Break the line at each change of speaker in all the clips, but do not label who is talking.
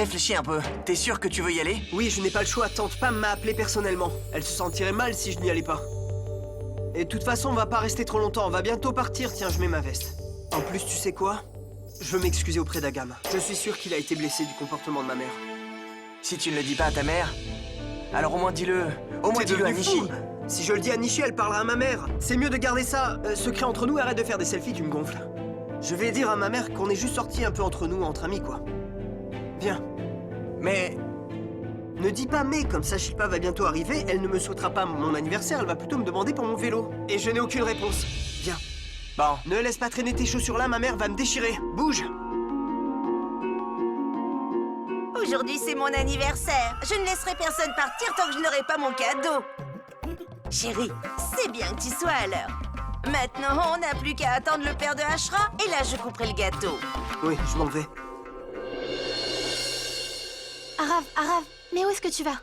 réfléchis un peu. T'es sûr que tu veux y aller?
Oui, je n'ai pas le choix, tante Pam m'a appelé personnellement. Elle se sentirait mal si je n'y allais pas. Et de toute façon, on va pas rester trop longtemps, on va bientôt partir. Tiens, je mets ma veste. En plus, tu sais quoi? Je veux m'excuser auprès d'Agam. Je suis sûr qu'il a été blessé du comportement de ma mère.
Si tu ne le dis pas à ta mère, alors au moins dis-le. Au moins
T'es
dis-le à
devenu
Nishi.
fou. Si je le dis à Nishi, elle parlera à ma mère. C'est mieux de garder ça secret entre nous, arrête de faire des selfies, tu me gonfles. Je vais dire à ma mère qu'on est juste sortis un peu entre nous, entre amis, quoi. Viens.
Mais
Ne dis pas mais, comme ça Shilpa va bientôt arriver, elle ne me souhaitera pas mon anniversaire, elle va plutôt me demander pour mon vélo. Et je n'ai aucune réponse. Viens.
bon,
Ne laisse pas traîner tes chaussures là, ma mère va me déchirer. Bouge.
Aujourd'hui, c'est mon anniversaire. Je ne laisserai personne partir tant que je n'aurai pas mon cadeau. Chérie, c'est bien que tu sois à l'heure. Maintenant, on n'a plus qu'à attendre le père de Ashra, et là, je couperai le gâteau.
Oui, je m'en vais.
Arav, mais où est-ce que tu vas?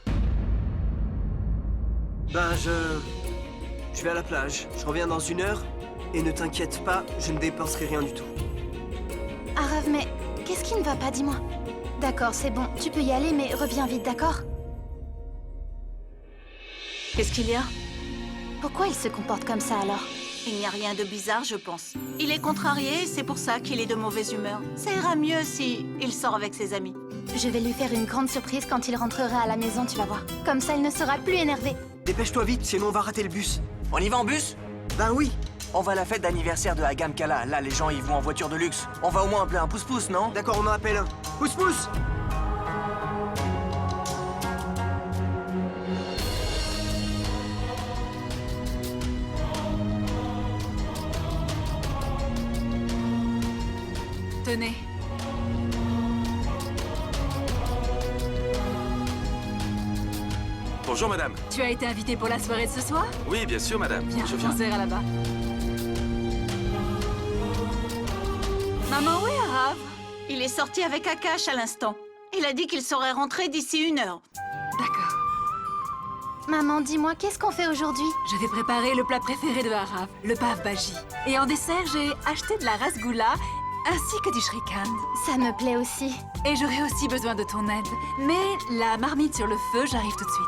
Ben, je vais à la plage. Je reviens dans 1 heure. Et ne t'inquiète pas, je ne dépenserai rien du tout.
Arav, mais qu'est-ce qui ne va pas, dis-moi? D'accord, c'est bon, tu peux y aller, mais reviens vite, d'accord?
Qu'est-ce qu'il y a?
Pourquoi il se comporte comme ça, alors?
Il n'y a rien de bizarre, je pense. Il est contrarié, c'est pour ça qu'il est de mauvaise humeur. Ça ira mieux si il sort avec ses amis.
Je vais lui faire une grande surprise quand il rentrera à la maison, tu vas voir. Comme ça, il ne sera plus énervé.
Dépêche-toi vite, sinon on va rater le bus.
on y va en bus?
Ben oui.
On va à la fête d'anniversaire de Agam Kala. Là, les gens, ils vont en voiture de luxe. On va au moins appeler un pouce-pouce, non?
D'accord, on en appelle un. Pousse-pousse.
Tenez.
Bonjour madame.
Tu as été invitée pour la soirée de ce soir?
Oui, bien sûr madame.
Viens,
Je viens.
on sera là-bas. Maman, où est Arav? Il est sorti avec Akash à l'instant. Il a dit qu'il serait rentré d'ici 1 heure. D'accord.
Maman, dis-moi, qu'est-ce qu'on fait aujourd'hui?
Je vais préparer le plat préféré de Arav, le pav bhaji. Et en dessert, j'ai acheté de la rasgoula ainsi que du shrikand.
Ça me plaît aussi.
Et j'aurai aussi besoin de ton aide. Mais la marmite sur le feu, j'arrive tout de suite.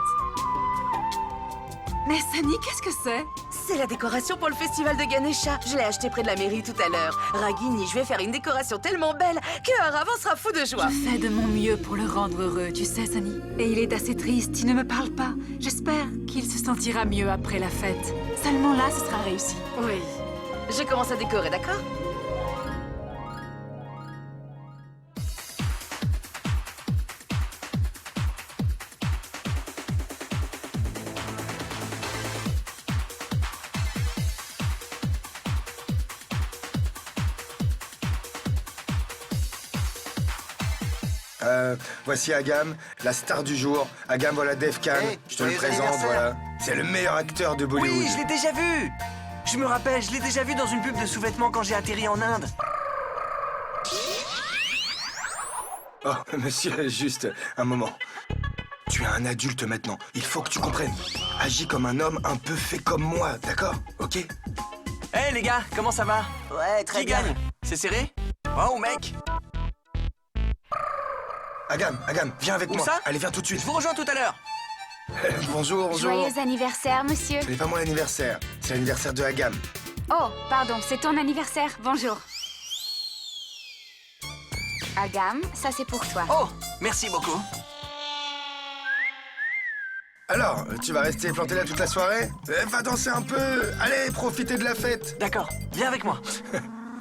Mais Sunny, qu'est-ce que c'est?
C'est la décoration pour le festival de Ganesha. Je l'ai acheté près de la mairie tout à l'heure. Ragini, je vais faire une décoration tellement belle que Arav en sera fou de joie.
Je fais de mon mieux pour le rendre heureux, tu sais, Sunny. Et il est assez triste, il ne me parle pas. J'espère qu'il se sentira mieux après la fête. Seulement là, ce sera réussi.
Oui. Je commence à décorer, d'accord?
Voici Agam, la star du jour. Agam, voilà Def Khan.
Hey,
je te le
joyeux
présente,
anniversaire.
voilà. C'est le meilleur acteur de Bollywood.
Oui, je l'ai déjà vu! Je me rappelle, je l'ai déjà vu dans une pub de sous-vêtements quand j'ai atterri en Inde.
Oh, monsieur, juste un moment. Tu es un adulte maintenant. Il faut que tu comprennes. Agis comme un homme un peu fait comme moi, d'accord? Ok?
Hey les gars, comment ça va?
Ouais, très
Qui
bien.
gagne? C'est serré? Wow, mec!
Agam, viens avec
Où
moi.
ça?
Allez, viens tout de suite.
Je vous rejoins tout à l'heure.
Bonjour.
Joyeux anniversaire, monsieur.
Ce n'est pas mon anniversaire. C'est l'anniversaire de Agam.
Oh, pardon, c'est ton anniversaire. Bonjour. Agam, ça c'est pour toi.
Oh, merci beaucoup.
Alors, tu vas rester planté là toute la soirée? Va danser un peu. Allez, profitez de la fête.
D'accord, viens avec moi.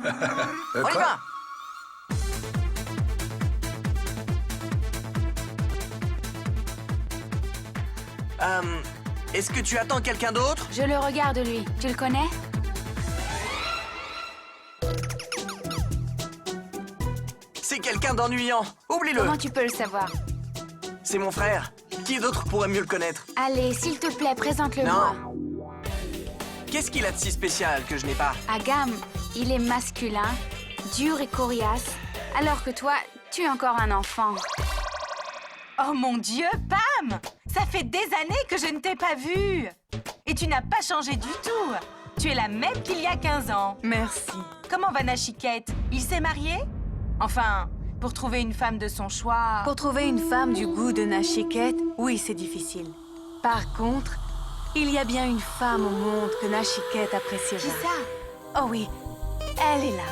On y
Quoi?
va! Est-ce que tu attends quelqu'un d'autre?
Je le regarde, lui. Tu le connais?
C'est quelqu'un d'ennuyant. Oublie-le.
Comment tu peux le savoir?
C'est mon frère. Qui d'autre pourrait mieux le connaître?
Allez, s'il te plaît, présente-le-moi.
Non. Qu'est-ce qu'il a de si spécial que je n'ai pas?
Agam, il est masculin, dur et coriace, alors que toi, tu es encore un enfant.
Oh mon Dieu, Pam! Ça fait des années que je ne t'ai pas vue! Et tu n'as pas changé du tout! Tu es la même qu'il y a 15 ans.
Merci.
Comment va Nachiket? Il s'est marié? Enfin, Pour trouver une femme de son choix... Pour trouver une femme du goût de Nachiket, oui, c'est difficile. Par contre, il y a bien une femme au monde que Nachiket appréciera.
Qui ça?
Oh oui, elle est là.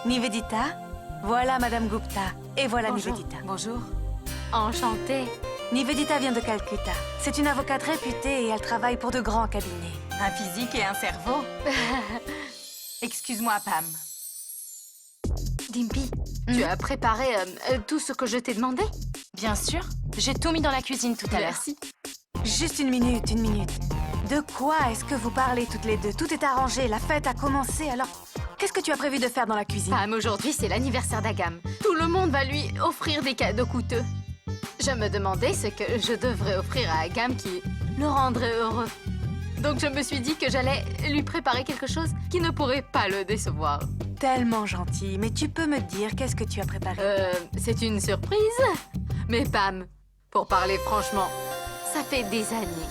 Nivedita, voilà Madame Gupta. Et voilà
Bonjour.
Nivedita.
Bonjour.
Enchantée.
Nivedita vient de Calcutta. C'est une avocate réputée et elle travaille pour de grands cabinets.
Un physique et un cerveau. Excuse-moi, Pam.
Dimpy, tu as préparé tout ce que je t'ai demandé? Bien sûr. J'ai tout mis dans la cuisine tout à l'heure.
Merci.
Juste une minute, une minute. De quoi est-ce que vous parlez toutes les deux? Tout est arrangé, la fête a commencé, alors... Qu'est-ce que tu as prévu de faire dans la cuisine?
Pam, aujourd'hui, c'est l'anniversaire d'Agam. Tout le monde va lui offrir des cadeaux coûteux. Je me demandais ce que je devrais offrir à Agam qui le rendrait heureux. Donc je me suis dit que j'allais lui préparer quelque chose qui ne pourrait pas le décevoir.
Tellement gentil, mais tu peux me dire qu'est-ce que tu as préparé?
C'est une surprise. Mais Pam, pour parler franchement, ça fait des années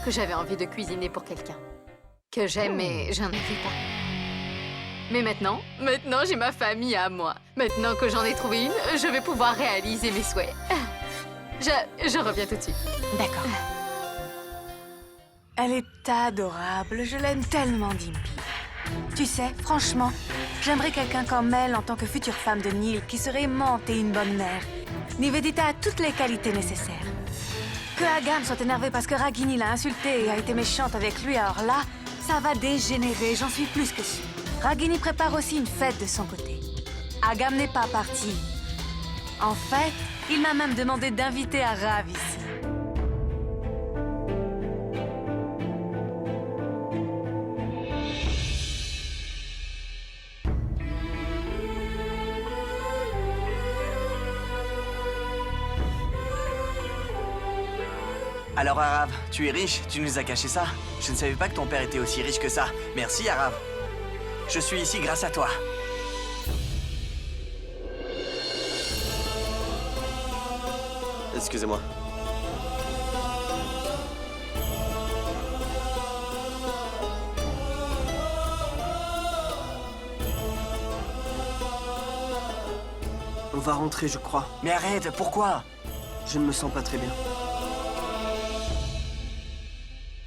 que j'avais envie de cuisiner pour quelqu'un. Que j'aime, mais j'en avais pas. Mais maintenant j'ai ma famille à moi. Maintenant que j'en ai trouvé une, je vais pouvoir réaliser mes souhaits. Je reviens tout de suite.
D'accord. Elle est adorable, je l'aime tellement, Dimpy. Tu sais, franchement, j'aimerais quelqu'un comme elle en tant que future femme de Nil qui serait aimante et une bonne mère. Nivedita a toutes les qualités nécessaires. Que Agam soit énervé parce que Ragini l'a insulté et a été méchante avec lui, alors là, ça va dégénérer, j'en suis plus que sûre. Ragini prépare aussi une fête de son côté. Agam n'est pas parti. En fait, il m'a même demandé d'inviter Arav ici.
Alors Arav, tu es riche, tu nous as caché ça. Je ne savais pas que ton père était aussi riche que ça. Merci Arav. Je suis ici grâce à toi.
Excusez-moi.
On va rentrer, je crois.
Mais arrête, pourquoi?
Je ne me sens pas très bien.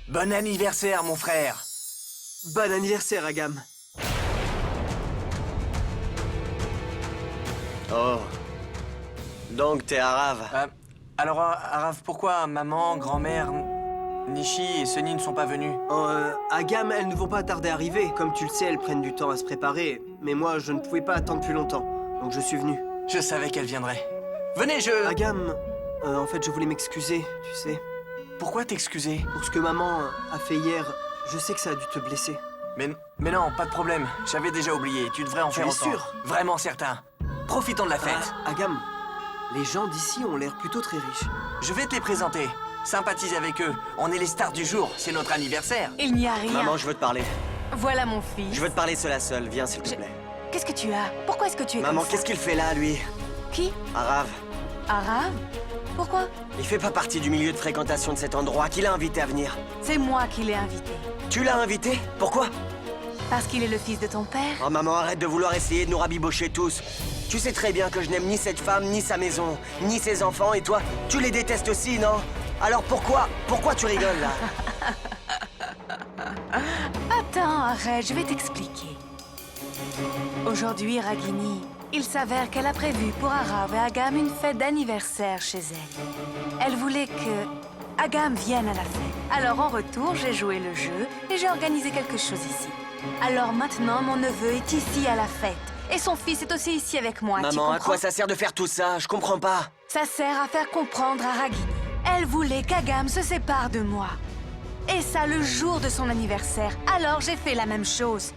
Bon anniversaire, mon frère.
Bon anniversaire, Agam.
Oh. Donc t'es arabe.
Alors, Arav, pourquoi maman, grand-mère, Nishi et Sunny ne sont pas venus?
Agam, elles ne vont pas tarder à arriver. Comme tu le sais, elles prennent du temps à se préparer. Mais moi, je ne pouvais pas attendre plus longtemps. Donc je suis venu.
Je savais qu'elle viendrait. Venez, je...
Agam, en fait, je voulais m'excuser, tu sais.
Pourquoi t'excuser?
Pour ce que maman a fait hier, je sais que ça a dû te blesser.
Mais non, pas de problème. J'avais déjà oublié. Tu devrais en faire
es
autant.
sûr?
Vraiment certain. Profitons de la fête.
Agam, les gens d'ici ont l'air plutôt très riches.
Je vais te les présenter. Sympathise avec eux. On est les stars du jour. C'est notre anniversaire.
Il n'y a rien.
Maman, je veux te parler.
Voilà mon fils.
Je veux te parler seul à seul. Viens, s'il te plaît.
Qu'est-ce que tu as? Pourquoi est-ce que tu es
Maman,
comme ça?
qu'est-ce qu'il fait là, lui?
Qui?
Arav.
Arav? Pourquoi?
Il fait pas partie du milieu de fréquentation de cet endroit. Qui l'a invité à venir?
C'est moi qui l'ai invité.
Tu l'as invité? Pourquoi?
Parce qu'il est le fils de ton père.
Oh, maman, arrête de vouloir essayer de nous rabibocher tous. Tu sais très bien que je n'aime ni cette femme, ni sa maison, ni ses enfants, et toi, tu les détestes aussi, non? Alors pourquoi tu rigoles, là?
Attends, arrête, je vais t'expliquer. Aujourd'hui, Ragini, il s'avère qu'elle a prévu pour Arav et Agam une fête d'anniversaire chez elle. Elle voulait que Agam vienne à la fête. Alors en retour, j'ai joué le jeu et j'ai organisé quelque chose ici. Alors maintenant, mon neveu est ici à la fête. Et son fils est aussi ici avec moi, tu
Maman,
comprends?
à quoi ça sert de faire tout ça? Je comprends pas.
Ça sert à faire comprendre à Ragini. Elle voulait qu'Agam se sépare de moi. Et ça le jour de son anniversaire. Alors j'ai fait la même chose.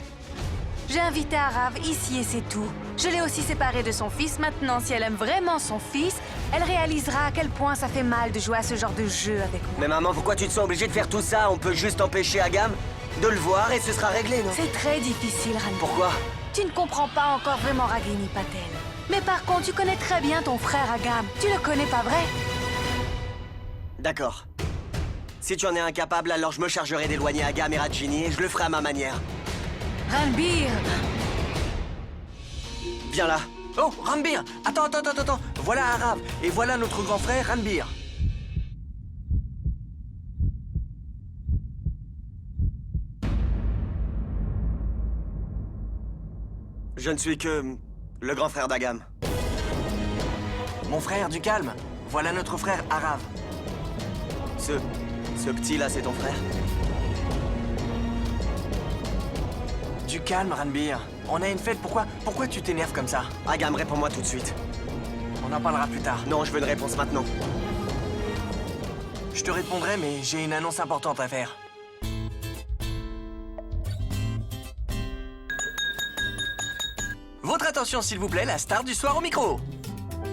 J'ai invité Arav ici et c'est tout. Je l'ai aussi séparée de son fils. Maintenant, si elle aime vraiment son fils, elle réalisera à quel point ça fait mal de jouer à ce genre de jeu avec moi.
Mais maman, pourquoi tu te sens obligée de faire tout ça? On peut juste empêcher Agam de le voir et ce sera réglé, non?
C'est très difficile, Rani.
Pourquoi?
Tu ne comprends pas encore vraiment Ragini Patel. Mais par contre, tu connais très bien ton frère Agam. Tu le connais, pas vrai?
D'accord. Si tu en es incapable, alors je me chargerai d'éloigner Agam et Rajini et je le ferai à ma manière.
Ranbir!
Viens là.
Oh, Ranbir! Attends. Voilà Arav, et voilà notre grand frère Ranbir.
Je ne suis que le grand frère d'Agam.
Mon frère, du calme. Voilà notre frère Arav.
Ce petit-là, c'est ton frère?
Du calme, Ranbir. On a une fête, pourquoi tu t'énerves comme ça?
Agam, réponds-moi tout de suite.
On en parlera plus tard.
Non, je veux une réponse maintenant.
Je te répondrai, mais j'ai une annonce importante à faire. Votre attention, s'il vous plaît, la star du soir au micro.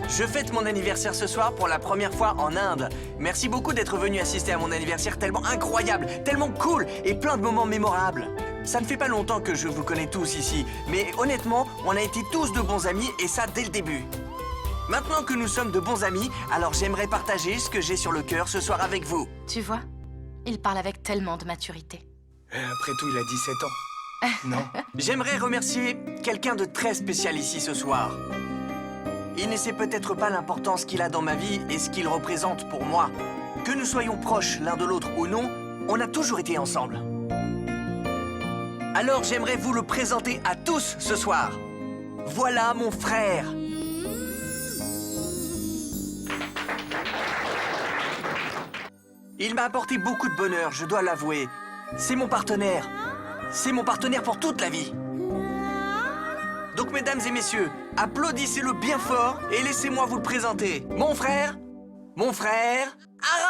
Je fête mon anniversaire ce soir pour la première fois en Inde. Merci beaucoup d'être venu assister à mon anniversaire tellement incroyable, tellement cool et plein de moments mémorables. Ça ne fait pas longtemps que je vous connais tous ici, mais honnêtement, on a été tous de bons amis et ça dès le début. Maintenant que nous sommes de bons amis, alors j'aimerais partager ce que j'ai sur le cœur ce soir avec vous.
Tu vois, il parle avec tellement de maturité.
Après tout, il a 17 ans. Non?
J'aimerais remercier quelqu'un de très spécial ici ce soir. Il ne sait peut-être pas l'importance qu'il a dans ma vie et ce qu'il représente pour moi. Que nous soyons proches l'un de l'autre ou non, on a toujours été ensemble. Alors j'aimerais vous le présenter à tous ce soir. Voilà mon frère. Il m'a apporté beaucoup de bonheur, je dois l'avouer. C'est mon partenaire. C'est mon partenaire pour toute la vie. Donc, mesdames et messieurs, applaudissez-le bien fort et laissez-moi vous le présenter. Mon frère,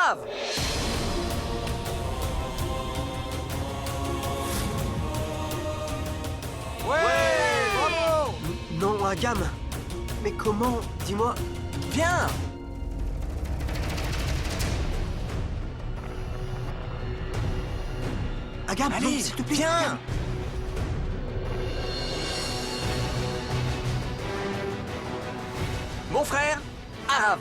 Arav.
Non, Agam. Mais comment? Dis-moi.
Viens.
Agam, non,
Allez,
s'il te plaît.
viens. Mon frère, Arav.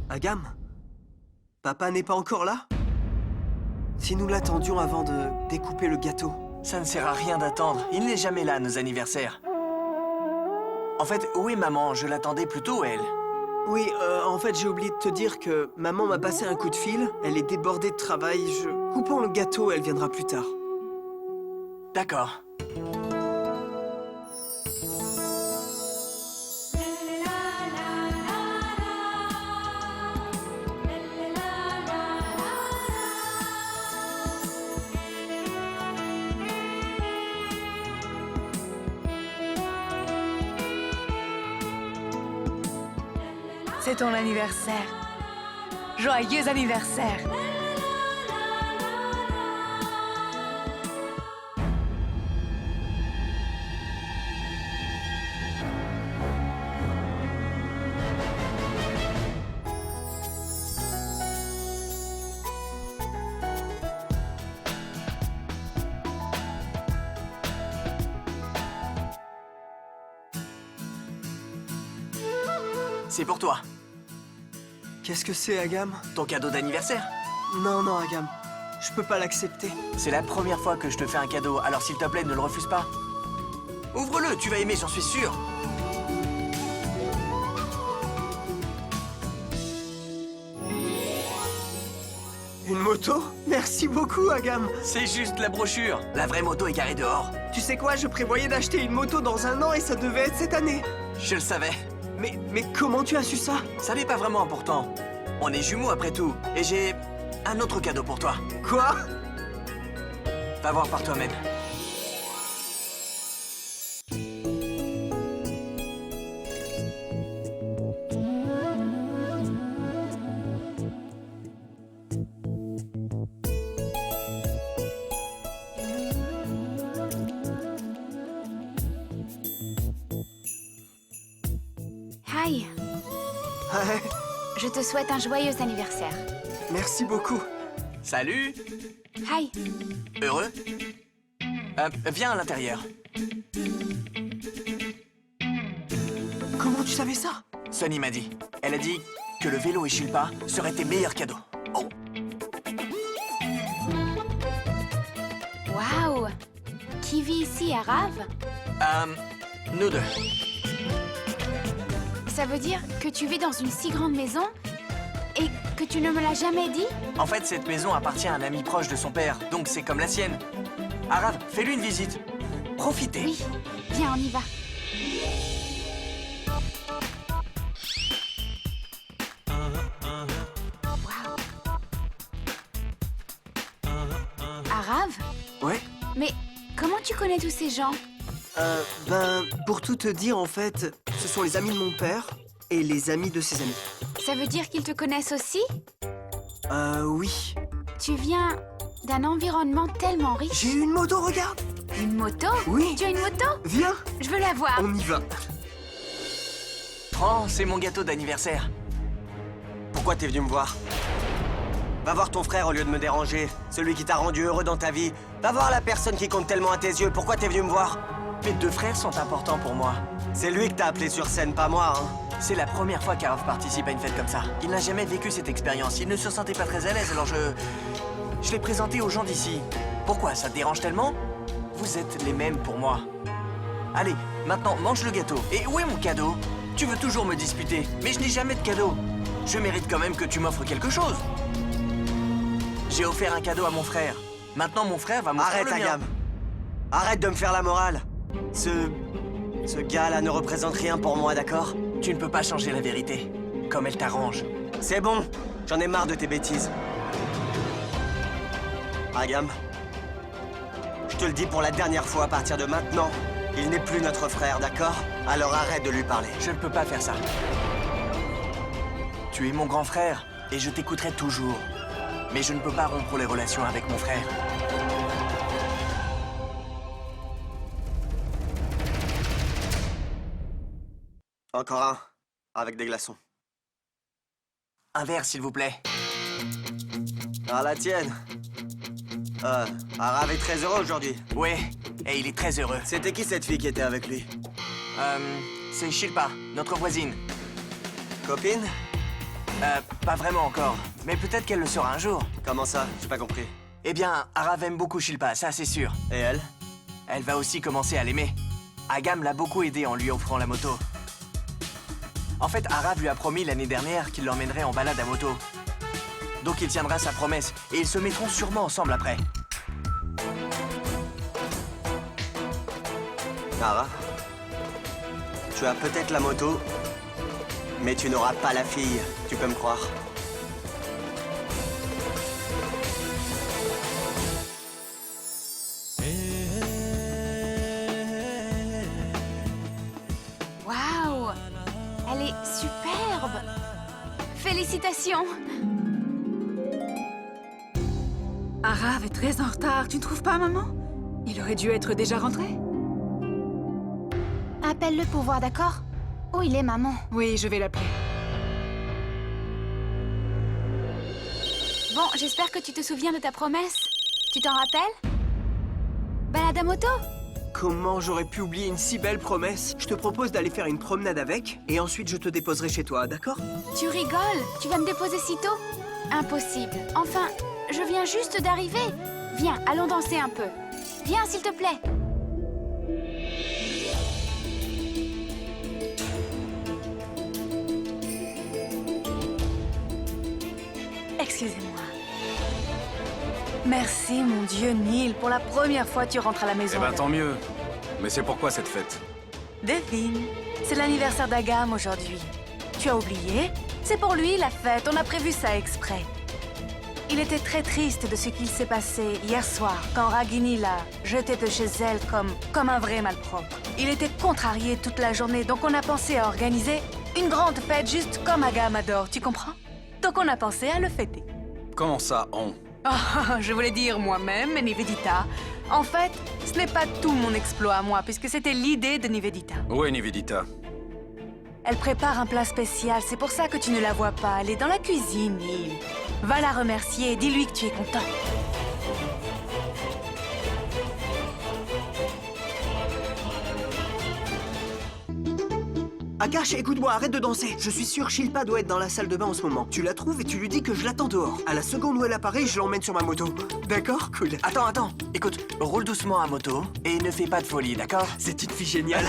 Agam? Papa n'est pas encore là? Si nous l'attendions avant de découper le gâteau.
Ça ne sert à rien d'attendre. Il n'est jamais là, à nos anniversaires. En fait, où est maman? Je l'attendais plutôt, elle.
Oui, en fait, j'ai oublié de te dire que maman m'a passé un coup de fil. Elle est débordée de travail. Coupons le gâteau, elle viendra plus tard.
D'accord.
C'est ton anniversaire. Joyeux anniversaire.
C'est pour toi.
Qu'est-ce que c'est, Agam?
Ton cadeau d'anniversaire.
Non, Agam. Je peux pas l'accepter.
C'est la première fois que je te fais un cadeau, alors s'il te plaît, ne le refuse pas. Ouvre-le, tu vas aimer, j'en suis sûr.
Une moto? Merci beaucoup, Agam.
C'est juste la brochure. La vraie moto est garée dehors.
Tu sais quoi, je prévoyais d'acheter une moto dans 1 an et ça devait être cette année.
Je le savais.
Mais comment tu as su ça?
Ça n'est pas vraiment important. On est jumeaux après tout. Et j'ai un autre cadeau pour toi.
Quoi?
Va voir par toi-même.
Hi,
Ouais,
je te souhaite un joyeux anniversaire.
merci beaucoup.
Salut.
Hi,
Heureux? Viens à l'intérieur.
Comment tu savais ça?
Sonny m'a dit. Elle a dit que le vélo et Shilpa seraient tes meilleurs cadeaux. Oh,
Waouh! Qui vit ici, Arav?
nous deux.
Ça veut dire que tu vis dans une si grande maison et que tu ne me l'as jamais dit?
En fait, cette maison appartient à un ami proche de son père, donc c'est comme la sienne. Arav, fais-lui une visite. Profitez.
Oui. Viens, on y va. Waouh! Arav?
Ouais.
Mais comment tu connais tous ces gens?
Pour tout te dire, en fait, ce sont les amis de mon père et les amis de ses amis.
Ça veut dire qu'ils te connaissent aussi?
Oui.
Tu viens d'un environnement tellement riche.
J'ai eu une moto, regarde!
Une moto?
Oui.
Tu as une moto?
Viens,
Je veux la voir.
on y va.
Oh, c'est mon gâteau d'anniversaire.
Pourquoi t'es venu me voir? Va voir ton frère au lieu de me déranger. Celui qui t'a rendu heureux dans ta vie. Va voir la personne qui compte tellement à tes yeux. Pourquoi t'es venu me voir?
Mes deux frères sont importants pour moi.
C'est lui que t'as appelé sur scène, pas moi, hein.
C'est la première fois qu'Arav participe à une fête comme ça. Il n'a jamais vécu cette expérience. Il ne se sentait pas très à l'aise, alors je l'ai présenté aux gens d'ici. Pourquoi? Ça te dérange tellement? Vous êtes les mêmes pour moi. Allez, maintenant, mange le gâteau. Et où est mon cadeau? Tu veux toujours me disputer, mais je n'ai jamais de cadeau. Je mérite quand même que tu m'offres quelque chose. J'ai offert un cadeau à mon frère. Maintenant, mon frère va m'offrir
Arrête,
le mien.
Agam. Arrête de me faire la morale. Ce gars-là ne représente rien pour moi, d'accord?
Tu ne peux pas changer la vérité, comme elle t'arrange.
C'est bon, j'en ai marre de tes bêtises. Agam, je te le dis pour la dernière fois, à partir de maintenant, il n'est plus notre frère, d'accord? Alors arrête de lui parler.
Je ne peux pas faire ça. Tu es mon grand frère, et je t'écouterai toujours. Mais je ne peux pas rompre les relations avec mon frère.
Encore un, avec des glaçons.
Un verre, s'il vous plaît.
Ah, la tienne. Arav est très heureux aujourd'hui.
Ouais, et il est très heureux.
C'était qui cette fille qui était avec lui?
C'est Shilpa, notre voisine.
Copine?
Pas vraiment encore, mais peut-être qu'elle le sera un jour.
Comment ça? J'ai pas compris.
Eh bien, Arav aime beaucoup Shilpa, ça c'est sûr.
Et elle?
Elle va aussi commencer à l'aimer. Agam l'a beaucoup aidé en lui offrant la moto. En fait, Arav lui a promis l'année dernière qu'il l'emmènerait en balade à moto. Donc il tiendra sa promesse, et ils se mettront sûrement ensemble après.
Arav, tu as peut-être la moto, mais tu n'auras pas la fille, tu peux me croire.
Waouh! Elle est superbe! Félicitations!
Arav est très en retard, tu ne trouves pas, maman? Il aurait dû être déjà rentré.
Appelle-le pour voir, d'accord? Où il est, maman?
Oui, je vais l'appeler.
Bon, j'espère que tu te souviens de ta promesse. Tu t'en rappelles? Balade à moto?
Comment j'aurais pu oublier une si belle promesse? Je te propose d'aller faire une promenade avec, et ensuite je te déposerai chez toi, d'accord?
Tu rigoles? Tu vas me déposer si tôt? Impossible. Enfin, je viens juste d'arriver. Viens, allons danser un peu. Viens, s'il te plaît.
Excusez-moi. Merci, mon Dieu, Neil. Pour la première fois, tu rentres à la maison.
Eh ben tant mieux. Mais c'est pourquoi cette fête?
Devine, c'est l'anniversaire d'Agam aujourd'hui. Tu as oublié? C'est pour lui la fête, on a prévu ça exprès. Il était très triste de ce qu'il s'est passé hier soir quand Ragini l'a jeté de chez elle comme un vrai malpropre. Il était contrarié toute la journée, donc on a pensé à organiser une grande fête juste comme Agam adore, tu comprends? Donc on a pensé à le fêter.
Comment ça, on?
Oh, je voulais dire moi-même, Nivedita. En fait, ce n'est pas tout mon exploit à moi, puisque c'était l'idée de Nivedita.
Où est Nivedita?
Elle prépare un plat spécial, c'est pour ça que tu ne la vois pas. Elle est dans la cuisine, Neil. Va la remercier et dis-lui que tu es content.
Akash, écoute-moi, arrête de danser. Je suis sûr Shilpa doit être dans la salle de bain en ce moment. Tu la trouves et tu lui dis que je l'attends dehors. À la seconde où elle apparaît, je l'emmène sur ma moto. D'accord? Cool.
Attends. Écoute, roule doucement à moto et ne fais pas de folie, d'accord?
C'est une fille géniale.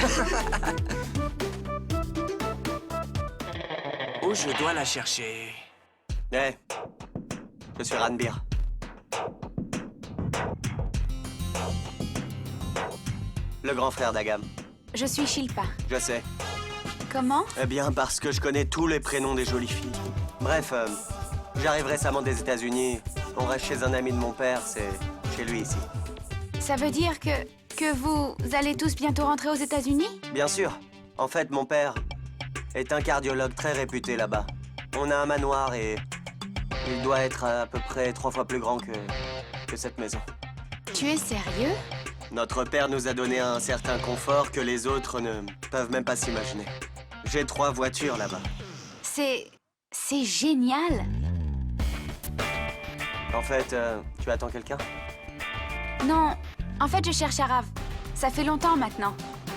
Où je dois la chercher?
Eh, je suis Ranbir. Le grand frère d'Agam.
Je suis Shilpa.
Je sais.
Comment?
Eh bien, parce que je connais tous les prénoms des jolies filles. Bref, j'arrive récemment des États-Unis. On reste chez un ami de mon père, c'est chez lui ici.
Ça veut dire que vous allez tous bientôt rentrer aux États-Unis?
Bien sûr. En fait, mon père est un cardiologue très réputé là-bas. On a un manoir et il doit être à peu près 3 fois plus grand que cette maison.
Tu es sérieux?
Notre père nous a donné un certain confort que les autres ne peuvent même pas s'imaginer. J'ai 3 voitures là-bas.
C'est génial!
En fait, tu attends quelqu'un?
Non, en fait je cherche Arav. Ça fait longtemps maintenant.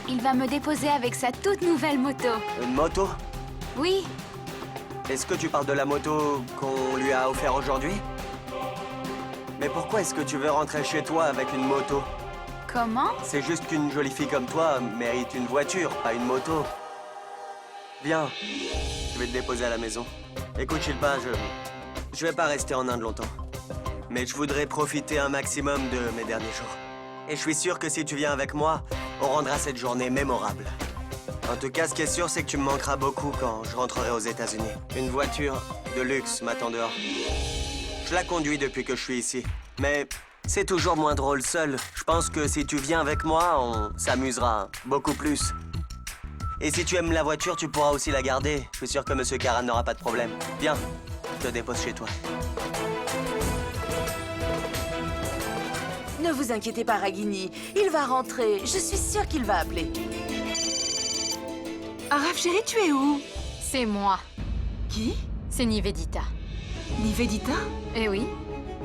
Il va me déposer avec sa toute nouvelle moto.
Une moto?
Oui,
Est-ce que tu parles de la moto qu'on lui a offert aujourd'hui? Mais pourquoi est-ce que tu veux rentrer chez toi avec une moto?
comment?
C'est juste qu'une jolie fille comme toi mérite une voiture, pas une moto. Viens, je vais te déposer à la maison. Écoute, Shilpa, je vais pas rester en Inde longtemps. Mais je voudrais profiter un maximum de mes derniers jours. Et je suis sûr que si tu viens avec moi, on rendra cette journée mémorable. En tout cas, ce qui est sûr, c'est que tu me manqueras beaucoup quand je rentrerai aux États-Unis. Une voiture de luxe m'attend dehors. Je la conduis depuis que je suis ici. Mais c'est toujours moins drôle seul. Je pense que si tu viens avec moi, on s'amusera beaucoup plus. Et si tu aimes la voiture, tu pourras aussi la garder. Je suis sûr que Monsieur Karan n'aura pas de problème. Viens, je te dépose chez toi.
Ne vous inquiétez pas, Ragini. Il va rentrer. Je suis sûre qu'il va appeler.
Arav, chérie, tu es où?
C'est moi.
Qui?
C'est Nivedita.
Nivedita?
Eh oui,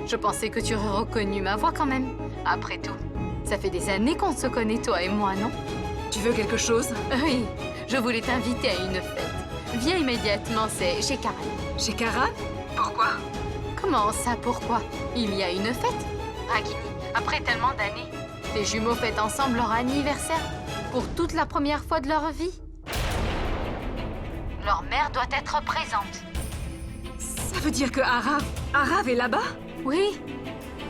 je pensais que tu aurais reconnu ma voix quand même. Après tout, ça fait des années qu'on se connaît, toi et moi, non?
Tu veux quelque chose?
Oui, je voulais t'inviter à une fête. Viens immédiatement, c'est chez Karan.
Chez Karan? Pourquoi?
Comment ça, pourquoi? Il y a une fête? Ragini, après tellement d'années, les jumeaux fêtent ensemble leur anniversaire pour toute la première fois de leur vie. Leur mère doit être présente.
Ça veut dire que Arav est là-bas?
Oui,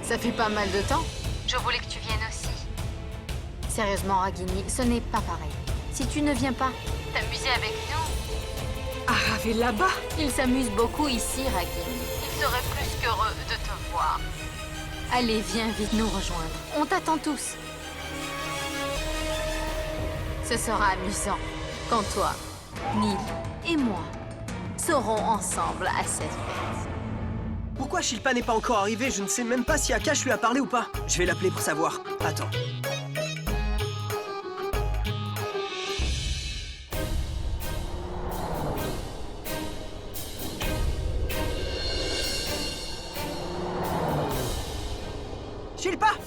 ça fait pas mal de temps. Je voulais que tu viennes aussi. Sérieusement, Ragini, ce n'est pas pareil. Si tu ne viens pas t'amuser avec nous...
Arav est là-bas?
Il s'amuse beaucoup ici, Ragini. Il serait plus qu'heureux de te voir. Allez, viens vite nous rejoindre. On t'attend tous. Ce sera amusant quand toi, Neil et moi serons ensemble à cette fête.
Pourquoi Shilpa n'est pas encore arrivé? Je ne sais même pas si Akash lui a parlé ou pas. Je vais l'appeler pour savoir. Attends.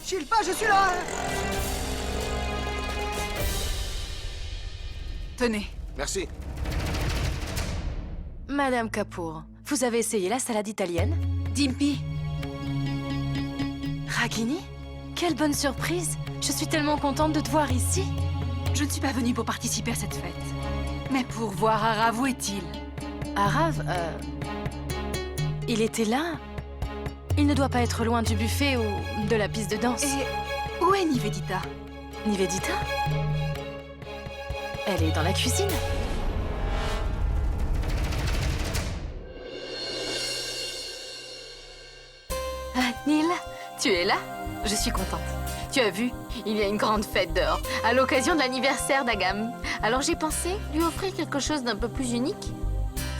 Shilpa, je suis là!
Tenez.
Merci.
Madame Kapoor, vous avez essayé la salade italienne?
Dimpy.
Ragini? Quelle bonne surprise! Je suis tellement contente de te voir ici.
Je ne suis pas venue pour participer à cette fête. Mais pour voir Arav, où est-il?
Arav, il était là? Il ne doit pas être loin du buffet ou de la piste de danse.
Et où est Nivedita?
Nivedita? Elle est dans la cuisine.
Ah, Neil, tu es là? Je suis contente. Tu as vu, il y a une grande fête dehors, à l'occasion de l'anniversaire d'Agam. Alors j'ai pensé lui offrir quelque chose d'un peu plus unique.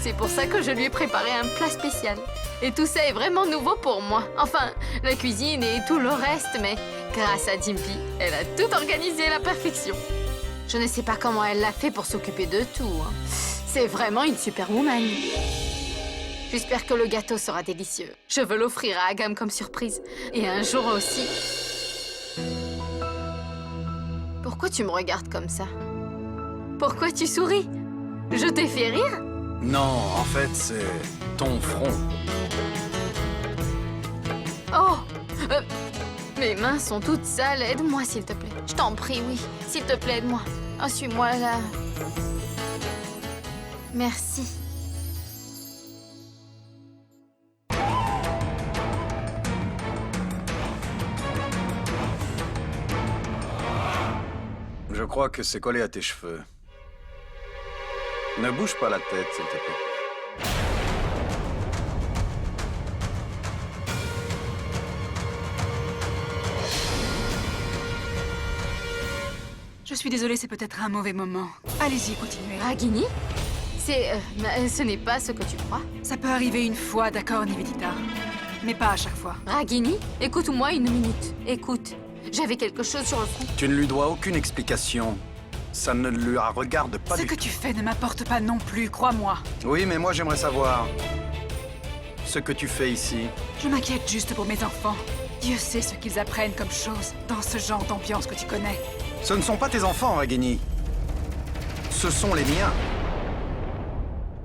C'est pour ça que je lui ai préparé un plat spécial. Et tout ça est vraiment nouveau pour moi. Enfin, la cuisine et tout le reste, mais grâce à Dimpy, elle a tout organisé à la perfection. Je ne sais pas comment elle l'a fait pour s'occuper de tout. Hein. C'est vraiment une superwoman. J'espère que le gâteau sera délicieux. Je veux l'offrir à Agam comme surprise. Et un jour aussi... Pourquoi tu me regardes comme ça? Pourquoi tu souris? Je t'ai fait rire?
Non, en fait, c'est ton front.
Oh mes mains sont toutes sales. Aide-moi, s'il te plaît. Je t'en prie, oui. S'il te plaît, aide-moi. Oh, suis-moi là. Merci.
Je crois que c'est collé à tes cheveux. Ne bouge pas la tête, s'il te plaît.
Je suis désolée, c'est peut-être un mauvais moment. Allez-y, continuez.
Ragini? Ce n'est pas ce que tu crois.
Ça peut arriver une fois, d'accord, Nivedita. Mais pas à chaque fois.
Ragini, écoute-moi une minute. Écoute, j'avais quelque chose sur le front.
Tu ne lui dois aucune explication. Ça ne lui regarde pas
Ce
du
que
tout.
tu fais ne m'importe pas non plus, crois-moi.
Oui, mais moi j'aimerais savoir ce que tu fais ici.
Je m'inquiète juste pour mes enfants. Dieu sait ce qu'ils apprennent comme chose dans ce genre d'ambiance que tu connais.
Ce ne sont pas tes enfants, Ragini. Ce sont les miens.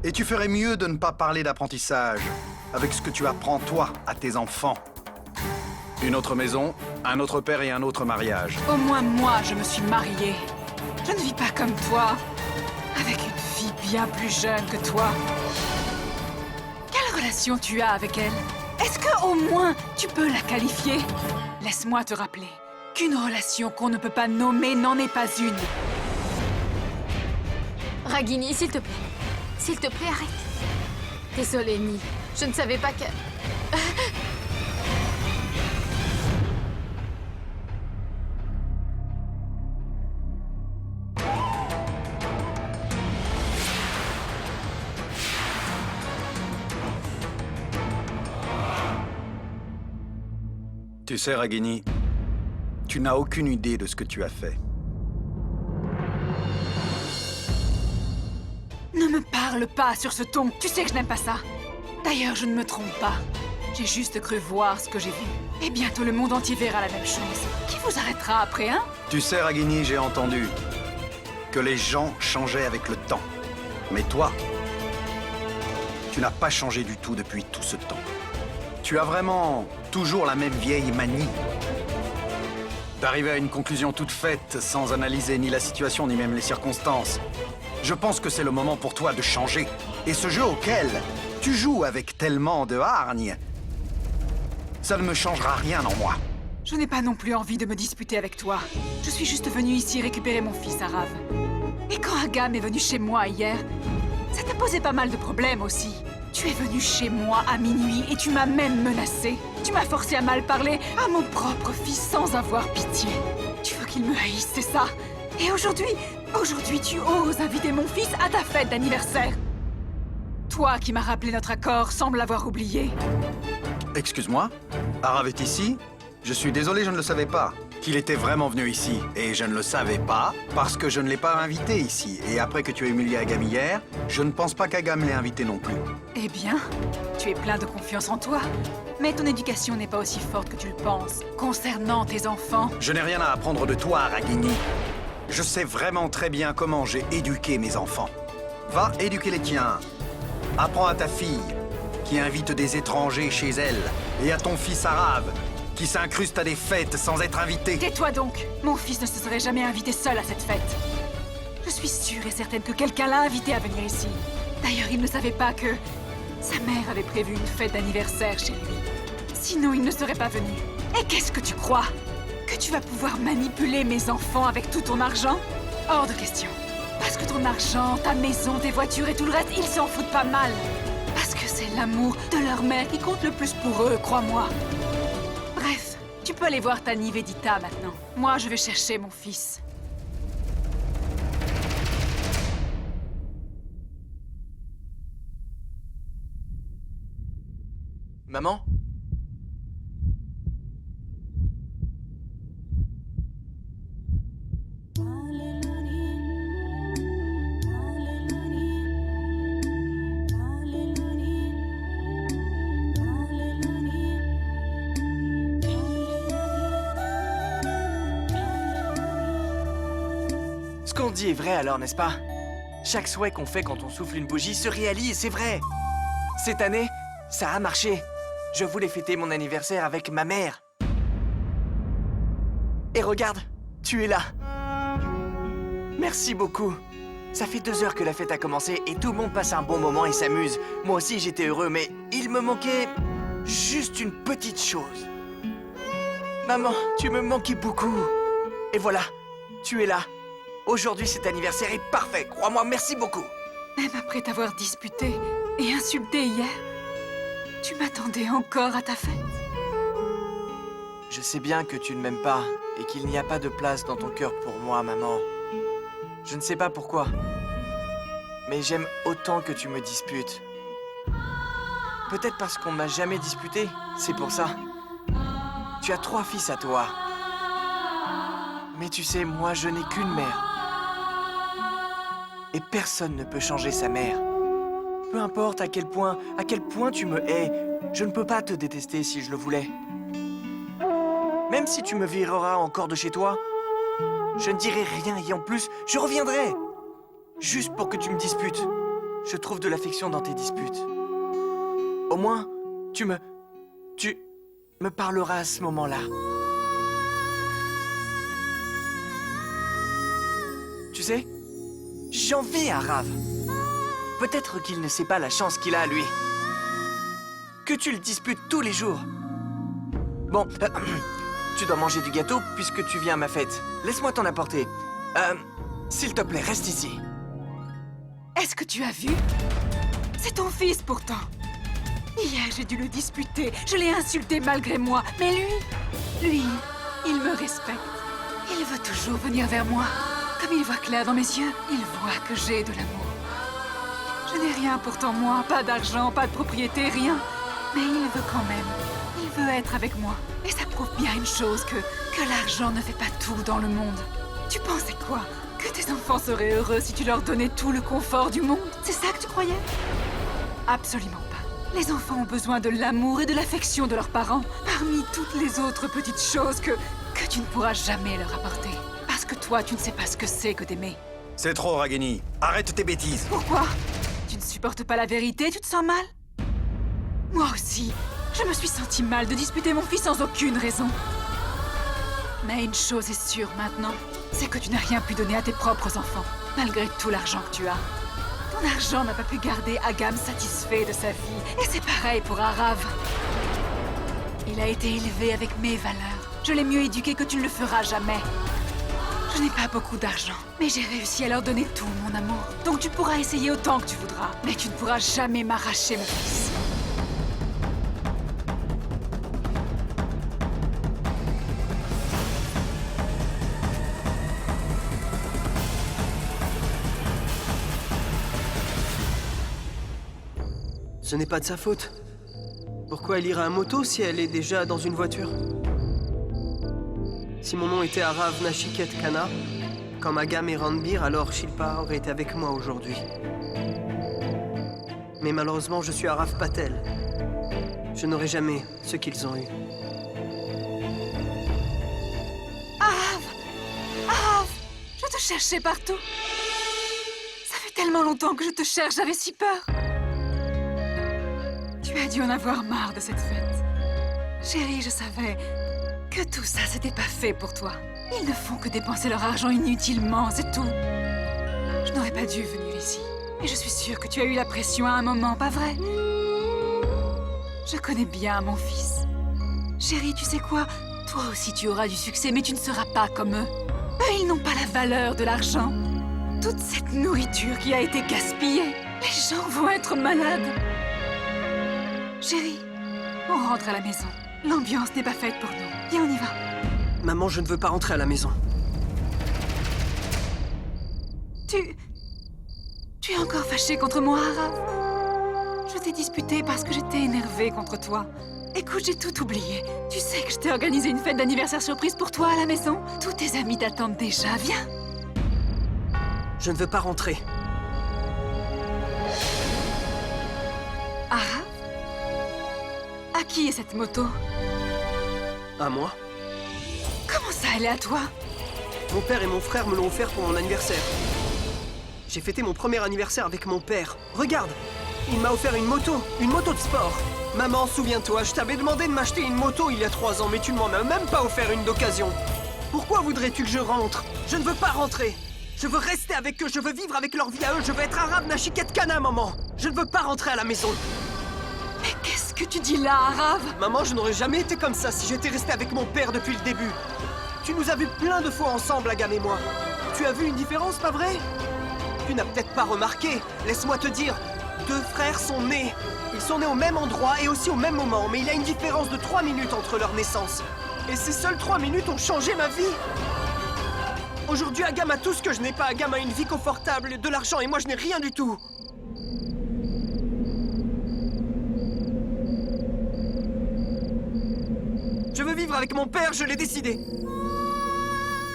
Et tu ferais mieux de ne pas parler d'apprentissage avec ce que tu apprends, toi, à tes enfants. Une autre maison, un autre père et un autre mariage.
Au moins moi, je me suis mariée. Je ne vis pas comme toi, avec une fille bien plus jeune que toi. Quelle relation tu as avec elle? Est-ce que au moins tu peux la qualifier? Laisse-moi te rappeler qu'une relation qu'on ne peut pas nommer n'en est pas une.
Ragini, s'il te plaît. S'il te plaît, arrête. Désolée, Ni. Je ne savais pas que...
Tu sais, Ragini, tu n'as aucune idée de ce que tu as fait.
Ne me parle pas sur ce ton. Tu sais que je n'aime pas ça. D'ailleurs, je ne me trompe pas. J'ai juste cru voir ce que j'ai vu. Et bientôt le monde entier verra la même chose. Qui vous arrêtera après, hein?
Tu sais, Ragini, j'ai entendu que les gens changeaient avec le temps. Mais toi, tu n'as pas changé du tout depuis tout ce temps. Tu as vraiment toujours la même vieille manie d'arriver à une conclusion toute faite sans analyser ni la situation ni même les circonstances. Je pense que c'est le moment pour toi de changer. Et ce jeu auquel tu joues avec tellement de hargne, ça ne me changera rien en moi.
Je n'ai pas non plus envie de me disputer avec toi. Je suis juste venue ici récupérer mon fils Arav. Et quand Agam est venu chez moi hier, ça t'a posé pas mal de problèmes aussi. Tu es venu chez moi à minuit et tu m'as même menacé. Tu m'as forcé à mal parler à mon propre fils sans avoir pitié. Tu veux qu'il me haïsse, c'est ça? Et aujourd'hui, tu oses inviter mon fils à ta fête d'anniversaire. Toi qui m'as rappelé notre accord semble l'avoir oublié.
Excuse-moi, Arav est ici? Je suis désolé, je ne le savais pas. Qu'il était vraiment venu ici. Et je ne le savais pas parce que je ne l'ai pas invité ici. Et après que tu as humilié Agam hier, je ne pense pas qu'Agam l'ait invité non plus.
Eh bien, tu es plein de confiance en toi. Mais ton éducation n'est pas aussi forte que tu le penses. Concernant tes enfants...
Je n'ai rien à apprendre de toi, Ragini. Je sais vraiment très bien comment j'ai éduqué mes enfants. Va éduquer les tiens. Apprends à ta fille, qui invite des étrangers chez elle, et à ton fils Arav, qui s'incruste à des fêtes sans être invité.
Tais-toi donc! Mon fils ne se serait jamais invité seul à cette fête. Je suis sûre et certaine que quelqu'un l'a invité à venir ici. D'ailleurs, il ne savait pas que sa mère avait prévu une fête d'anniversaire chez lui. Sinon, il ne serait pas venu. Et qu'est-ce que tu crois? Que tu vas pouvoir manipuler mes enfants avec tout ton argent? Hors de question. Parce que ton argent, ta maison, tes voitures et tout le reste, ils s'en foutent pas mal. Parce que c'est l'amour de leur mère qui compte le plus pour eux, crois-moi. Bref, tu peux aller voir ta Nivedita maintenant. Moi, je vais chercher mon fils.
Maman? Ce qu'on dit est vrai alors, n'est-ce pas? Chaque souhait qu'on fait quand on souffle une bougie se réalise, c'est vrai. Cette année, ça a marché. Je voulais fêter mon anniversaire avec ma mère. Et regarde, tu es là. Merci beaucoup. Ça fait 2 heures que la fête a commencé et tout le monde passe un bon moment et s'amuse. Moi aussi, j'étais heureux, mais il me manquait juste une petite chose. Maman, tu me manquais beaucoup. Et voilà, tu es là. Aujourd'hui, cet anniversaire est parfait. Crois-moi, merci beaucoup.
Même après t'avoir disputé et insulté hier, tu m'attendais encore à ta fête.
Je sais bien que tu ne m'aimes pas et qu'il n'y a pas de place dans ton cœur pour moi, maman. Je ne sais pas pourquoi, mais j'aime autant que tu me disputes. Peut-être parce qu'on ne m'a jamais disputé, c'est pour ça. Tu as 3 fils à toi. Mais tu sais, moi, je n'ai qu'une mère. Et personne ne peut changer sa mère. Peu importe à quel point tu me hais, je ne peux pas te détester si je le voulais. Même si tu me vireras encore de chez toi, je ne dirai rien et en plus, je reviendrai. Juste pour que tu me disputes. Je trouve de l'affection dans tes disputes. Au moins, tu me parleras à ce moment-là. Tu sais, j'envie à Rav. Peut-être qu'il ne sait pas la chance qu'il a, lui. Que tu le disputes tous les jours. Bon, tu dois manger du gâteau puisque tu viens à ma fête. Laisse-moi t'en apporter. S'il te plaît, reste ici.
Est-ce que tu as vu? C'est ton fils pourtant. Hier, j'ai dû le disputer. Je l'ai insulté malgré moi. Mais lui, il me respecte. Il veut toujours venir vers moi. Comme il voit clair dans mes yeux, il voit que j'ai de l'amour. Je n'ai rien pourtant moi, pas d'argent, pas de propriété, rien. Mais il veut quand même. Il veut être avec moi. Et ça prouve bien une chose, que l'argent ne fait pas tout dans le monde. Tu pensais quoi? Que tes enfants seraient heureux si tu leur donnais tout le confort du monde? C'est ça que tu croyais? Absolument pas. Les enfants ont besoin de l'amour et de l'affection de leurs parents, parmi toutes les autres petites choses que tu ne pourras jamais leur apporter. Parce que toi, tu ne sais pas ce que c'est que d'aimer.
C'est trop, Ragini. Arrête tes bêtises.
Pourquoi? Tu ne supportes pas la vérité? Tu te sens mal? Moi aussi. Je me suis senti mal de disputer mon fils sans aucune raison. Mais une chose est sûre maintenant, c'est que tu n'as rien pu donner à tes propres enfants, malgré tout l'argent que tu as. Ton argent n'a pas pu garder Agam satisfait de sa vie, et c'est pareil pour Arav. Il a été élevé avec mes valeurs. Je l'ai mieux éduqué que tu ne le feras jamais. Je n'ai pas beaucoup d'argent, mais j'ai réussi à leur donner tout mon amour. Donc tu pourras essayer autant que tu voudras, mais tu ne pourras jamais m'arracher mon fils.
Ce n'est pas de sa faute. Pourquoi elle ira à moto si elle est déjà dans une voiture? Si mon nom était Arav Nachiket Kana, comme Agam et Ranbir, alors Shilpa aurait été avec moi aujourd'hui. Mais malheureusement, je suis Arav Patel. Je n'aurai jamais ce qu'ils ont eu.
Arav! Je te cherchais partout. Ça fait tellement longtemps que je te cherche, j'avais si peur. Tu as dû en avoir marre de cette fête. Chérie, je savais que tout ça, c'était pas fait pour toi. Ils ne font que dépenser leur argent inutilement, c'est tout. Je n'aurais pas dû venir ici. Et je suis sûre que tu as eu la pression à un moment, pas vrai? Je connais bien mon fils. Chérie, tu sais quoi? Toi aussi, tu auras du succès, mais tu ne seras pas comme eux. Eux, ils n'ont pas la valeur de l'argent. Toute cette nourriture qui a été gaspillée, les gens vont être malades. Chérie, on rentre à la maison. L'ambiance n'est pas faite pour nous. Viens, on y va.
Maman, je ne veux pas rentrer à la maison.
Tu es encore fâché contre moi, Arav? Je t'ai disputé parce que j'étais énervée contre toi. Écoute, j'ai tout oublié. Tu sais que je t'ai organisé une fête d'anniversaire surprise pour toi à la maison? Tous tes amis t'attendent déjà, viens.
Je ne veux pas rentrer.
Arav? À qui est cette moto?
À moi?
Comment ça, elle est à toi?
Mon père et mon frère me l'ont offert pour mon anniversaire. J'ai fêté mon premier anniversaire avec mon père. Regarde, il m'a offert une moto de sport. Maman, souviens-toi, je t'avais demandé de m'acheter une moto il y a 3 ans, mais tu ne m'en as même pas offert une d'occasion. Pourquoi voudrais-tu que je rentre? Je ne veux pas rentrer. Je veux rester avec eux, je veux vivre avec leur vie à eux, je veux être Arav Nachiket Kana, maman. Je ne veux pas rentrer à la maison.
Mais qu'est-ce que tu dis là, Arav?
Maman, je n'aurais jamais été comme ça si j'étais resté avec mon père depuis le début. Tu nous as vus plein de fois ensemble, Agam et moi. Tu as vu une différence, pas vrai? Tu n'as peut-être pas remarqué. Laisse-moi te dire, 2 frères sont nés. Ils sont nés au même endroit et aussi au même moment, mais il y a une différence de 3 minutes entre leur naissance. Et ces seules 3 minutes ont changé ma vie. Aujourd'hui, Agam a tout ce que je n'ai pas. Agam a une vie confortable, de l'argent, et moi je n'ai rien du tout. Je veux vivre avec mon père, je l'ai décidé.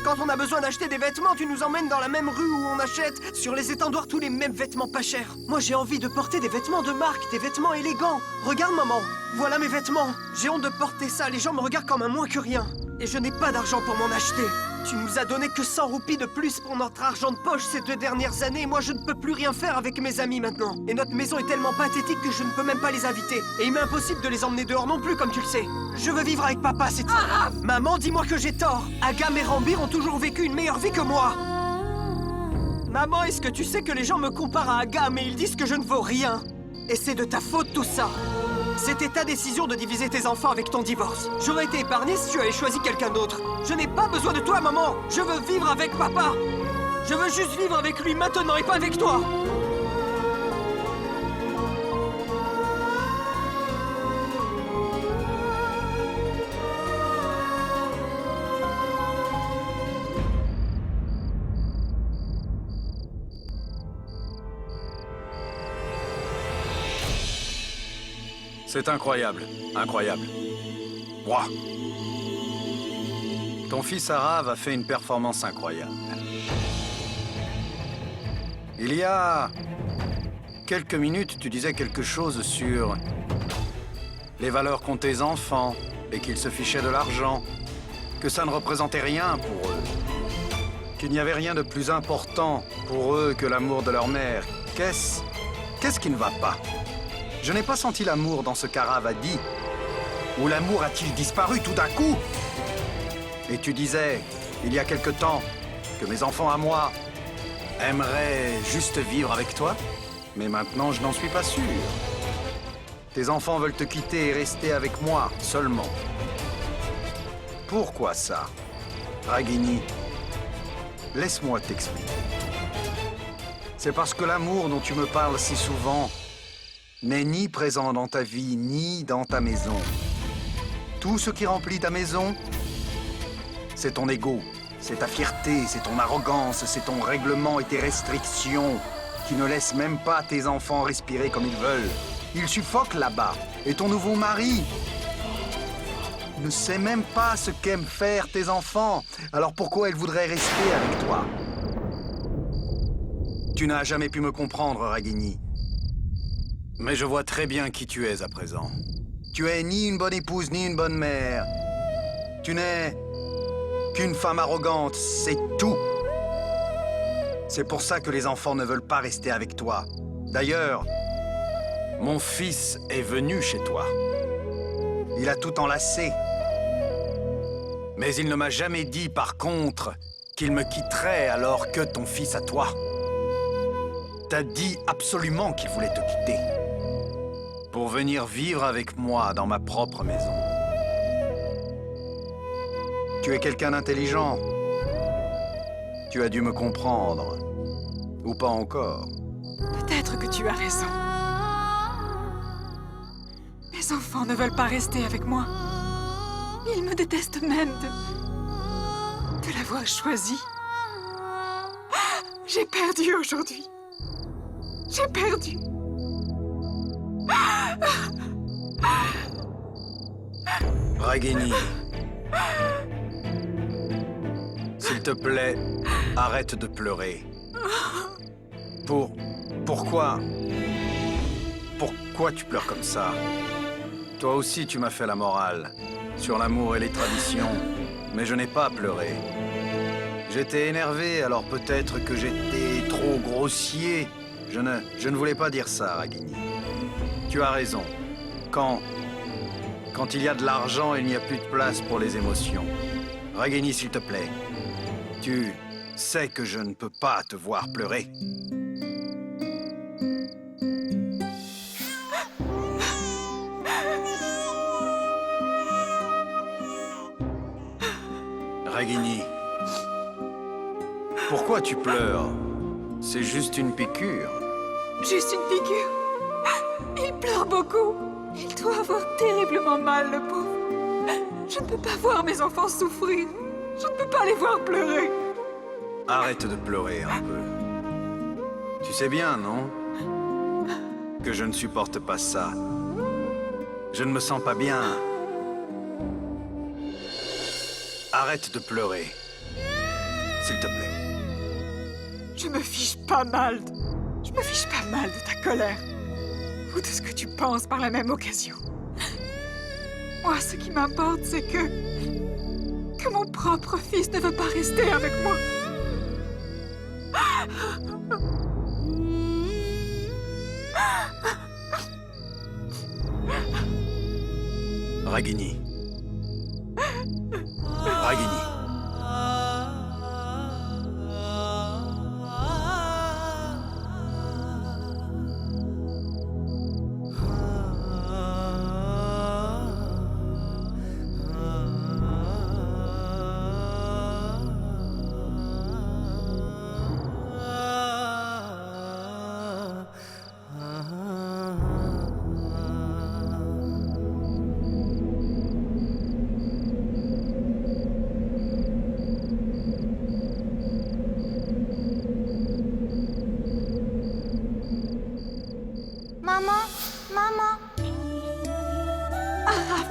Quand on a besoin d'acheter des vêtements, tu nous emmènes dans la même rue où on achète sur les étendoirs tous les mêmes vêtements pas chers. Moi, j'ai envie de porter des vêtements de marque, des vêtements élégants. Regarde, maman, voilà mes vêtements. J'ai honte de porter ça, les gens me regardent comme un moins que rien. Et je n'ai pas d'argent pour m'en acheter. Tu nous as donné que 100 roupies de plus pour notre argent de poche ces 2 dernières années. Moi, je ne peux plus rien faire avec mes amis maintenant. Et notre maison est tellement pathétique que je ne peux même pas les inviter. Et il m'est impossible de les emmener dehors non plus, comme tu le sais. Je veux vivre avec papa, c'est tout. Maman, dis-moi que j'ai tort. Agam et Rambir ont toujours vécu une meilleure vie que moi. Maman, est-ce que tu sais que les gens me comparent à Agam et ils disent que je ne vaux rien? Et c'est de ta faute tout ça. C'était ta décision de diviser tes enfants avec ton divorce. J'aurais été épargné si tu avais choisi quelqu'un d'autre. Je n'ai pas besoin de toi, maman. Je veux vivre avec papa. Je veux juste vivre avec lui maintenant et pas avec toi.
C'est incroyable, incroyable. Ouah. Ton fils Arav a fait une performance incroyable. Il y a quelques minutes, tu disais quelque chose sur les valeurs qu'ont tes enfants et qu'ils se fichaient de l'argent, que ça ne représentait rien pour eux, qu'il n'y avait rien de plus important pour eux que l'amour de leur mère. Qu'est-ce qui ne va pas? Je n'ai pas senti l'amour dans ce qu'Arav a dit. Ou l'amour a-t-il disparu tout d'un coup? Et tu disais, il y a quelque temps, que mes enfants à moi aimeraient juste vivre avec toi. Mais maintenant, je n'en suis pas sûr. Tes enfants veulent te quitter et rester avec moi seulement. Pourquoi ça? Ragini, laisse-moi t'expliquer. C'est parce que l'amour dont tu me parles si souvent n'est ni présent dans ta vie, ni dans ta maison. Tout ce qui remplit ta maison, c'est ton ego, c'est ta fierté, c'est ton arrogance, c'est ton règlement et tes restrictions qui ne laissent même pas tes enfants respirer comme ils veulent. Ils suffoquent là-bas. Et ton nouveau mari ne sait même pas ce qu'aiment faire tes enfants. Alors pourquoi il voudrait rester avec toi? Tu n'as jamais pu me comprendre, Ragini. Mais je vois très bien qui tu es à présent. Tu es ni une bonne épouse, ni une bonne mère. Tu n'es qu'une femme arrogante, c'est tout. C'est pour ça que les enfants ne veulent pas rester avec toi. D'ailleurs, mon fils est venu chez toi. Il a tout enlacé. Mais il ne m'a jamais dit, par contre, qu'il me quitterait alors que ton fils à toi. T'as dit absolument qu'il voulait te quitter. Pour venir vivre avec moi dans ma propre maison. Tu es quelqu'un d'intelligent. Tu as dû me comprendre. Ou pas encore.
Peut-être que tu as raison. Mes enfants ne veulent pas rester avec moi. Ils me détestent même de l'avoir choisi. J'ai perdu aujourd'hui. J'ai perdu.
Ragini, s'il te plaît, arrête de pleurer. Pourquoi tu pleures comme ça? Toi aussi, tu m'as fait la morale sur l'amour et les traditions, mais je n'ai pas pleuré. J'étais énervé, alors peut-être que j'étais trop grossier. Je ne voulais pas dire ça, Ragini. Tu as raison. Quand il y a de l'argent, il n'y a plus de place pour les émotions. Ragini, s'il te plaît, tu sais que je ne peux pas te voir pleurer. Ragini, pourquoi tu pleures? C'est juste une piqûre.
Juste une piqûre. Il pleure beaucoup. Il doit avoir terriblement mal, le pauvre. Je ne peux pas voir mes enfants souffrir. Je ne peux pas les voir pleurer.
Arrête de pleurer un peu. Tu sais bien, non? Que je ne supporte pas ça. Je ne me sens pas bien. Arrête de pleurer. S'il te plaît.
Je me fiche pas mal. Je me fiche pas mal de ta colère. Ou de ce que tu penses par la même occasion. Moi, ce qui m'importe, c'est que mon propre fils ne veut pas rester avec moi.
Ragini. Ragini.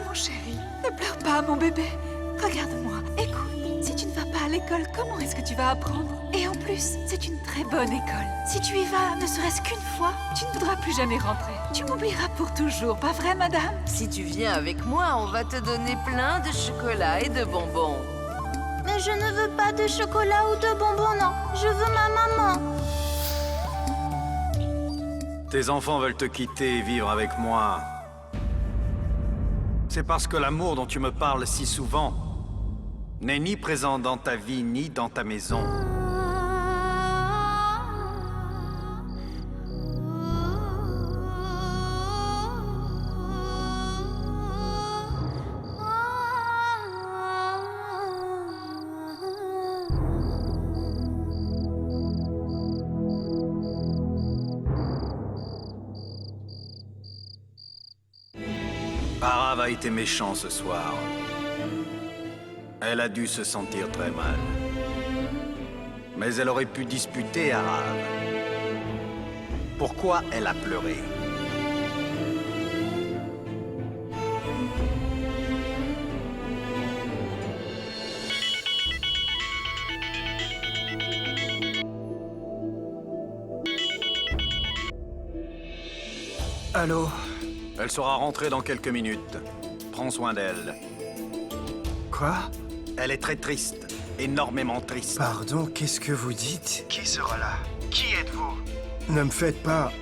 Mon chéri, ne pleure pas, mon bébé. Regarde-moi, écoute. Si tu ne vas pas à l'école, comment est-ce que tu vas apprendre? Et en plus, c'est une très bonne école. Si tu y vas, ne serait-ce qu'une fois, tu ne voudras plus jamais rentrer. Tu m'oublieras pour toujours, pas vrai, madame?
Si tu viens avec moi, on va te donner plein de chocolat et de bonbons.
Mais je ne veux pas de chocolat ou de bonbons, non. Je veux ma maman.
Tes enfants veulent te quitter et vivre avec moi. C'est parce que l'amour dont tu me parles si souvent n'est ni présent dans ta vie ni dans ta maison. Arav a été méchant ce soir. Elle a dû se sentir très mal. Mais elle aurait pu disputer Arav. Pourquoi elle a pleuré?
Allô?
Elle sera rentrée dans quelques minutes. Prends soin d'elle.
Quoi?
Elle est très triste. Énormément triste.
Pardon, qu'est-ce que vous dites?
Qui sera là? Qui êtes-vous?
Ne me faites pas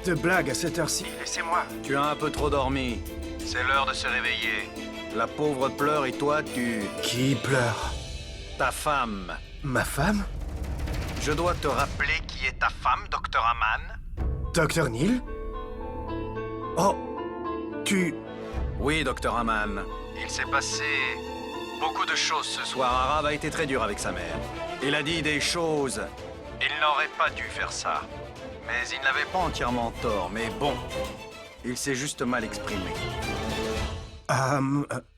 de blagues à cette heure-ci.
Laissez-moi.
Tu as un peu trop dormi. C'est l'heure de se réveiller. La pauvre pleure et toi, tu...
Qui pleure?
Ta femme.
Ma femme?
Je dois te rappeler qui est ta femme, Dr. Aman?
Dr. Neil? Oh, tu...
Oui, Dr. Aman. Il s'est passé beaucoup de choses ce soir. Arav a été très dur avec sa mère. Il a dit des choses. Il n'aurait pas dû faire ça. Mais il n'avait pas entièrement tort. Mais bon, il s'est juste mal exprimé.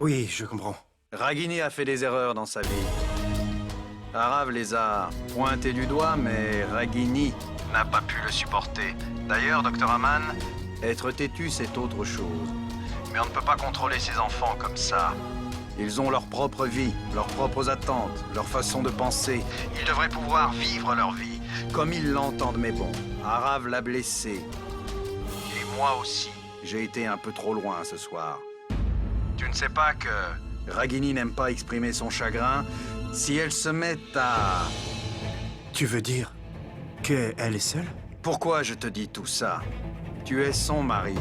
Oui, je comprends.
Ragini a fait des erreurs dans sa vie. Arav les a pointées du doigt, mais Ragini n'a pas pu le supporter. D'ailleurs, Dr. Aman, être têtu, c'est autre chose. Mais on ne peut pas contrôler ses enfants comme ça. Ils ont leur propre vie, leurs propres attentes, leur façon de penser. Ils devraient pouvoir vivre leur vie comme ils l'entendent, mais bon. Arav l'a blessé. Et moi aussi, j'ai été un peu trop loin ce soir. Tu ne sais pas que Ragini n'aime pas exprimer son chagrin, Si elle se met à...
Tu veux dire qu'elle est seule?
Pourquoi je te dis tout ça? Tu es son mari.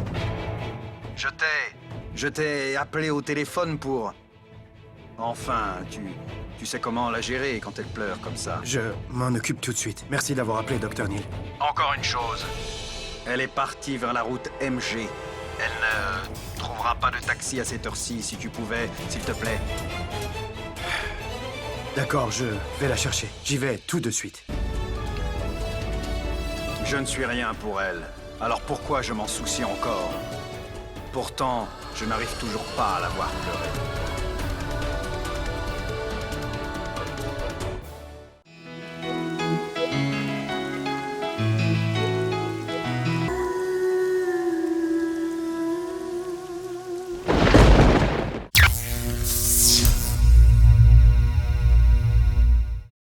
Je t'ai appelé au téléphone pour... Enfin, tu sais comment la gérer quand elle pleure comme ça.
Je m'en occupe tout de suite. Merci d'avoir appelé, Dr. Neal.
Encore une chose. Elle est partie vers la route MG. Elle ne trouvera pas de taxi à cette heure-ci, si tu pouvais, s'il te plaît.
D'accord, je vais la chercher. J'y vais tout de suite.
Je ne suis rien pour elle. Alors pourquoi je m'en soucie encore? Pourtant, je n'arrive toujours pas à la voir pleurer.